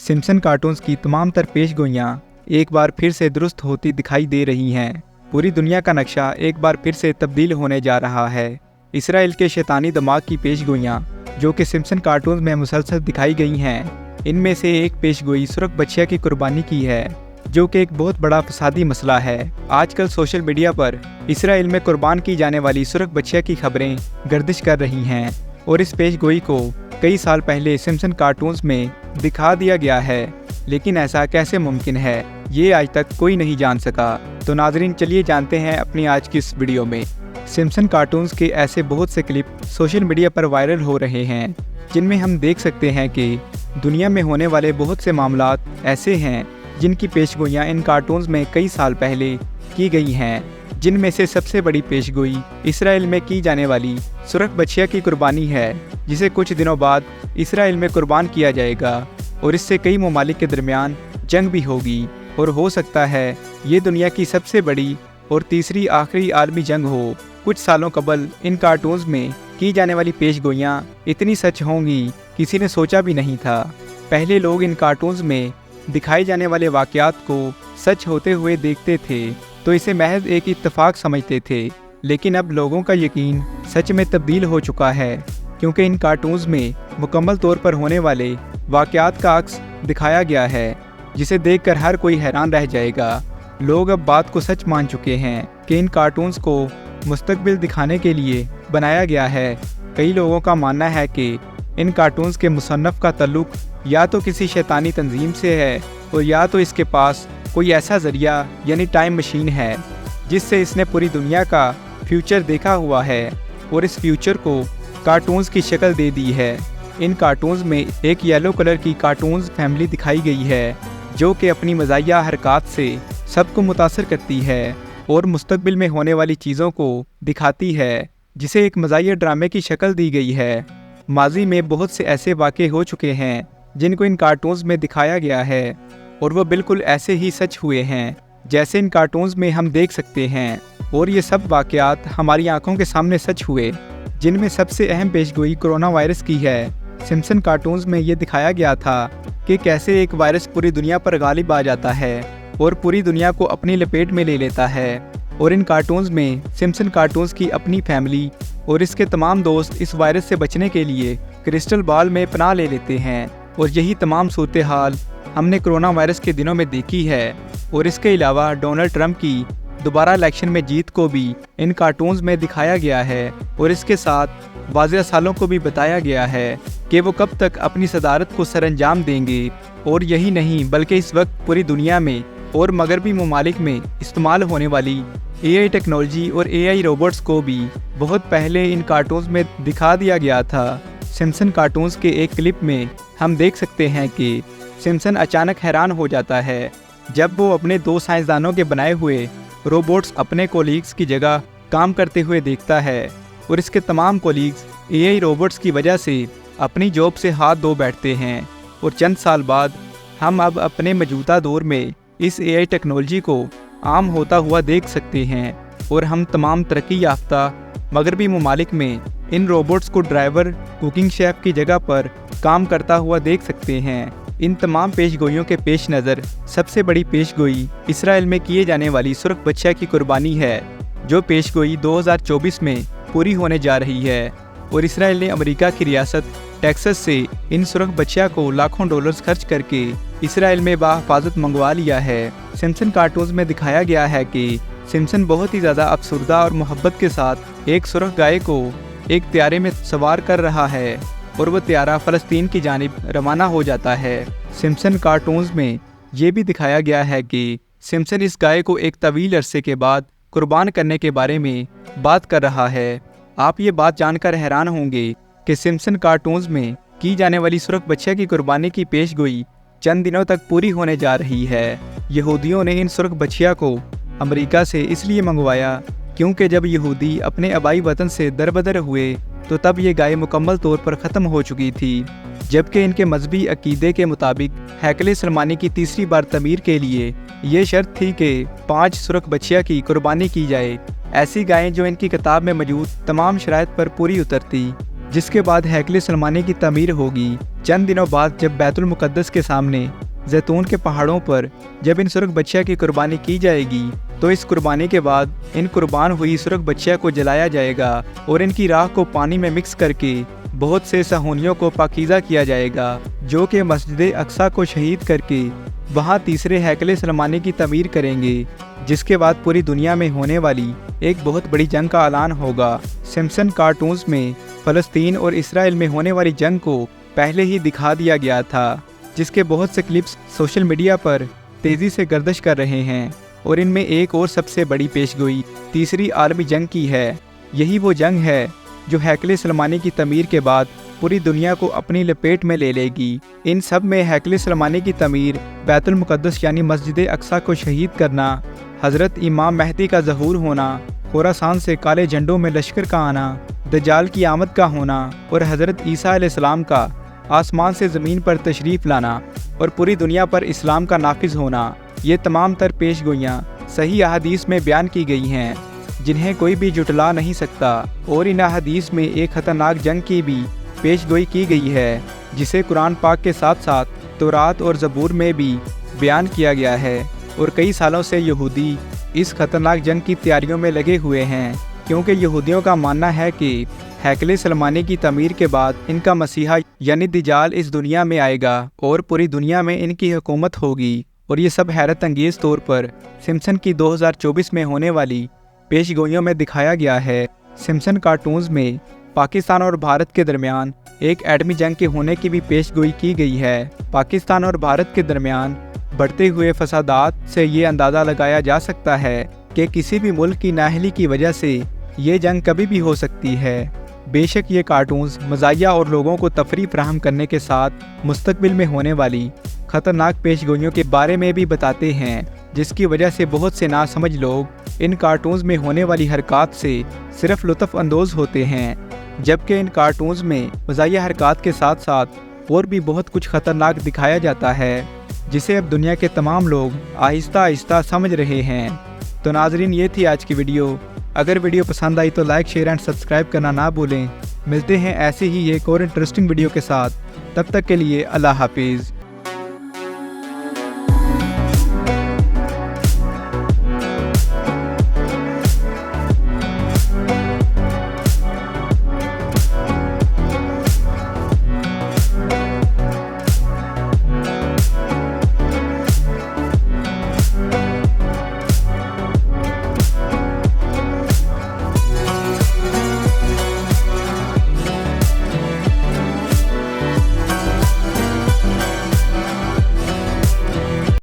Simpson cartoons की तमाम तर पेशगोइयाँ एक बार फिर से दुरुस्त होती दिखाई दे रही हैं। पूरी दुनिया का नक्शा एक बार फिर से तब्दील होने जा रहा है। इसराइल के शैतानी दिमाग की पेशगोइयाँ जो कि सिम्पसन कार्टून्स में मुसलसल दिखाई गई हैं, इनमें से एक पेशगोई सुरख बच्चिया की कुर्बानी की है, जो कि एक बहुत बड़ा फसादी मसला है। आजकल सोशल मीडिया पर इसराइल में कुर्बान की जाने वाली सुरख बच्चिया की खबरें गर्दिश कर रही हैं और इस पेशगोई को कई साल पहले सिम्पसन कार्टून्स में दिखा दिया गया है, लेकिन ऐसा कैसे मुमकिन है, ये आज तक कोई नहीं जान सका। तो नाज़रीन, चलिए जानते हैं अपनी आज की इस वीडियो में। सिम्पसन कार्टून्स के ऐसे बहुत से क्लिप सोशल मीडिया पर वायरल हो रहे हैं, जिनमें हम देख सकते हैं कि दुनिया में होने वाले बहुत से मामलात ऐसे हैं जिनकी पेशगोइयाँ इन कार्टून्स में कई साल पहले की गई हैं, जिनमें से सबसे बड़ी पेशगोई इसराइल में की जाने वाली सुरख बच्चिया की कुर्बानी है, जिसे कुछ दिनों बाद इसराइल में कुर्बान किया जाएगा और इससे कई ममालिक के दरमियान जंग भी होगी और हो सकता है ये दुनिया की सबसे बड़ी और तीसरी आखिरी आलमी जंग हो। कुछ सालों कबल इन कार्टून्स में की जाने वाली पेशगोइयाँ इतनी सच होंगी किसी ने सोचा भी नहीं था। पहले लोग इन कार्टून्स में दिखाए जाने वाले वाक़यात को सच होते हुए देखते थे तो इसे महज एक इत्तेफाक समझते थे, लेकिन अब लोगों का यकीन सच में तब्दील हो चुका है, क्योंकि इन कार्टून्स में मुकम्मल तौर पर होने वाले वाक़यात का अक्स दिखाया गया है, जिसे देखकर हर कोई हैरान रह जाएगा। लोग अब बात को सच मान चुके हैं कि इन कार्टून्स को मुस्तकबिल दिखाने के लिए बनाया गया है। कई लोगों का मानना है कि इन कार्टून्स के मुसन्नफ़ का ताल्लुक या तो किसी शैतानी तंजीम से है और या तो इसके पास कोई ऐसा ज़रिया यानी टाइम मशीन है जिससे इसने पूरी दुनिया का फ्यूचर देखा हुआ है और इस फ्यूचर को कार्टून्स की शक्ल दे दी है। इन कार्टून्स में एक येलो कलर की कार्टून्स फैमिली दिखाई गई है, जो कि अपनी मज़ाहिया हरकत से सबको मुतासर करती है और मुस्तकबिल में होने वाली चीज़ों को दिखाती है, जिसे एक मज़ाहिया ड्रामे की शक्ल दी गई है। माजी में बहुत से ऐसे वाक़े हो चुके हैं जिनको इन कार्टून्स में दिखाया गया है और वो बिल्कुल ऐसे ही सच हुए हैं जैसे इन कार्टून्स में हम देख सकते हैं, और ये सब वाक़यात हमारी आंखों के सामने सच हुए, जिनमें सबसे अहम पेशगोई कोरोना वायरस की है। सिम्पसन कार्टून्स में ये दिखाया गया था कि कैसे एक वायरस पूरी दुनिया पर गालिब आ जाता है और पूरी दुनिया को अपनी लपेट में ले लेता है, और इन कार्टून्स में सिम्पसन कार्टून्स की अपनी फैमिली और इसके तमाम दोस्त इस वायरस से बचने के लिए क्रिस्टल बॉल में पनाह ले लेते हैं, और यही तमाम सूरत हाल हमने कोरोना वायरस के दिनों में देखी है। और इसके अलावा डोनाल्ड ट्रंप की दोबारा इलेक्शन में जीत को भी इन कार्टून्स में दिखाया गया है, और इसके साथ वाज़ेह सालों को भी बताया गया है कि वो कब तक अपनी सदारत को सरअंजाम देंगे। और यही नहीं बल्कि इस वक्त पूरी दुनिया में और मगरबी ममालिक में इस्तेमाल होने वाली AI टेक्नोलॉजी और AI रोबोट्स को भी बहुत पहले इन कार्टून्स में दिखा दिया गया था। सिम्पसन कार्टून्स के एक क्लिप में हम देख सकते हैं कि सिम्पसन अचानक हैरान हो जाता है जब वो अपने दो साइंसदानों के बनाए हुए रोबोट्स अपने कोलीग्स की जगह काम करते हुए देखता है, और इसके तमाम कोलीग्स AI रोबोट्स की वजह से अपनी जॉब से हाथ धो बैठते हैं। और चंद साल बाद हम अब अपने मौजूदा दौर में इस AI टेक्नोलॉजी को आम होता हुआ देख सकते हैं, और हम तमाम तरक्की याफ्ता मगरबी ममालिक में इन रोबोट्स को ड्राइवर, कुकिंग शेफ की जगह पर काम करता हुआ देख सकते हैं। इन तमाम पेशगोइयों के पेश नज़र सबसे बड़ी पेशगोई इसराइल में किए जाने वाली सुरख बच्चिया की कुर्बानी है, जो पेशगोई 2024 में पूरी होने जा रही है, और इसराइल ने अमेरिका की रियासत टेक्सास से इन सुरख बच्चिया को लाखों डॉलर्स खर्च करके इसराइल में बाहिफाजत मंगवा लिया है। सिम्पसन कार्टून्स में दिखाया गया है कि सिम्पसन बहुत ही ज़्यादा अफसरदा और मोहब्बत के साथ एक सुरख गाय को एक त्यारे में सवार कर रहा है, और वह त्यारा फ़लस्तीन की जानिब रवाना हो जाता है। सिम्पसन कार्टून्स में ये भी दिखाया गया है कि सिम्पसन इस गाय को एक तवील अरसे के बाद कुर्बान करने के बारे में बात कर रहा है। आप ये बात जानकर हैरान होंगे कि सिम्पसन कार्टून्स में की जाने वाली सुरख बच्चिया की कुर्बानी की पेशगोई चंद दिनों तक पूरी होने जा रही है। यहूदियों ने इन सुरख बच्चिया को अमेरिका से इसलिए मंगवाया क्योंकि जब यहूदी अपने आबाई वतन से दरबदर हुए तो तब ये गाय मुकम्मल तौर पर ख़त्म हो चुकी थी, जबकि इनके मजहबी अकीदे के मुताबिक हैकल सलमानी की तीसरी बार तमीर के लिए ये शर्त थी कि 5 सुरख बच्चिया की कुर्बानी की जाए, ऐसी गायें जो इनकी किताब में मौजूद तमाम शराइत पर पूरी उतरती। जिसके बाद हैकल सलमानी की तमीर होगी। चंद दिनों बाद जब बैतुल मुक़द्दस के सामने जैतून के पहाड़ों पर जब इन सुर्ख बच्चिया की कुर्बानी की जाएगी तो इस कुर्बानी के बाद इन कुर्बान हुई सुर्ख बच्चिया को जलाया जाएगा और इनकी राख को पानी में मिक्स करके बहुत से सहूनियों को पाकीज़ा किया जाएगा, जो कि मस्जिद अक्सा को शहीद करके वहाँ तीसरे हैकल सलमानी की तमीर करेंगे, जिसके बाद पूरी दुनिया में होने वाली एक बहुत बड़ी जंग का ऐलान होगा। सिम्पसन कार्टून्स में फ़लस्तीन और इसराइल में होने वाली जंग को पहले ही दिखा दिया गया था, जिसके बहुत से क्लिप्स सोशल मीडिया पर तेज़ी से गर्दिश कर रहे हैं और इनमें एक और सबसे बड़ी पेशगोई तीसरी आलमी जंग की है। यही वो जंग है जो हैकल सलमानी की तमीर के बाद पूरी दुनिया को अपनी लपेट में ले लेगी। इन सब में हैकल सलमानी की तमीर, बैतुल मुक़द्दस यानी मस्जिद अक्सा को शहीद करना, हज़रत इमाम महदी का ज़हूर होना, खुरासान से काले झंडों में लश्कर का आना, दज्जाल की आमद का होना और हज़रत ईसा अलैहिस्सलाम का आसमान से ज़मीन पर तशरीफ़ लाना और पूरी दुनिया पर इस्लाम का नाफिज होना, ये तमाम तर पेशगोइयाँ सही अहादीस में बयान की गई हैं, जिन्हें कोई भी जुटला नहीं सकता। और इन अहादीस में एक ख़तरनाक जंग की भी पेशगोई की गई है, जिसे कुरान पाक के साथ साथ तौरात और ज़बूर में भी बयान किया गया है। और कई सालों से यहूदी इस ख़तरनाक जंग की तैयारियों में लगे हुए हैं, क्योंकि यहूदियों का मानना है कि हैकल सलमानी की तमीर के बाद इनका मसीहा यानी दज्जाल इस दुनिया में आएगा और पूरी दुनिया में इनकी हुकूमत होगी। और ये सब हैरत अंगेज़ तौर पर सिम्पसन की 2024 में होने वाली पेशगोइयों में दिखाया गया है। सिम्पसन कार्टून्स में पाकिस्तान और भारत के दरमियान एक एटमी जंग के होने की भी पेशगोई की गई है। पाकिस्तान और भारत के दरमियान बढ़ते हुए फसादात से ये अंदाज़ा लगाया जा सकता है कि किसी भी मुल्क की नाअहली की वजह से ये जंग कभी भी हो सकती है। बेशक ये कार्टून्स मज़ाहिया और लोगों को तफरीह फराहम करने के साथ मुस्तकबिल में होने वाली ख़तरनाक पेशगोइयों के बारे में भी बताते हैं, जिसकी वजह से बहुत से नासमझ लोग इन कार्टून्स में होने वाली हरकत से सिर्फ लुत्फ़ अंदोज़ होते हैं, जबकि इन कार्टून्स में मज़ाहिया हरकत के साथ साथ और भी बहुत कुछ ख़तरनाक दिखाया जाता है, जिसे अब दुनिया के तमाम लोग आहिस्ता आहिस्ता समझ रहे हैं। तो नाज़रीन, ये थी आज की वीडियो। अगर वीडियो पसंद आई तो लाइक, शेयर एंड सब्सक्राइब करना ना भूलें। मिलते हैं ऐसे ही एक और इंटरेस्टिंग वीडियो के साथ। तब तक के लिए अल्लाह हाफिज़।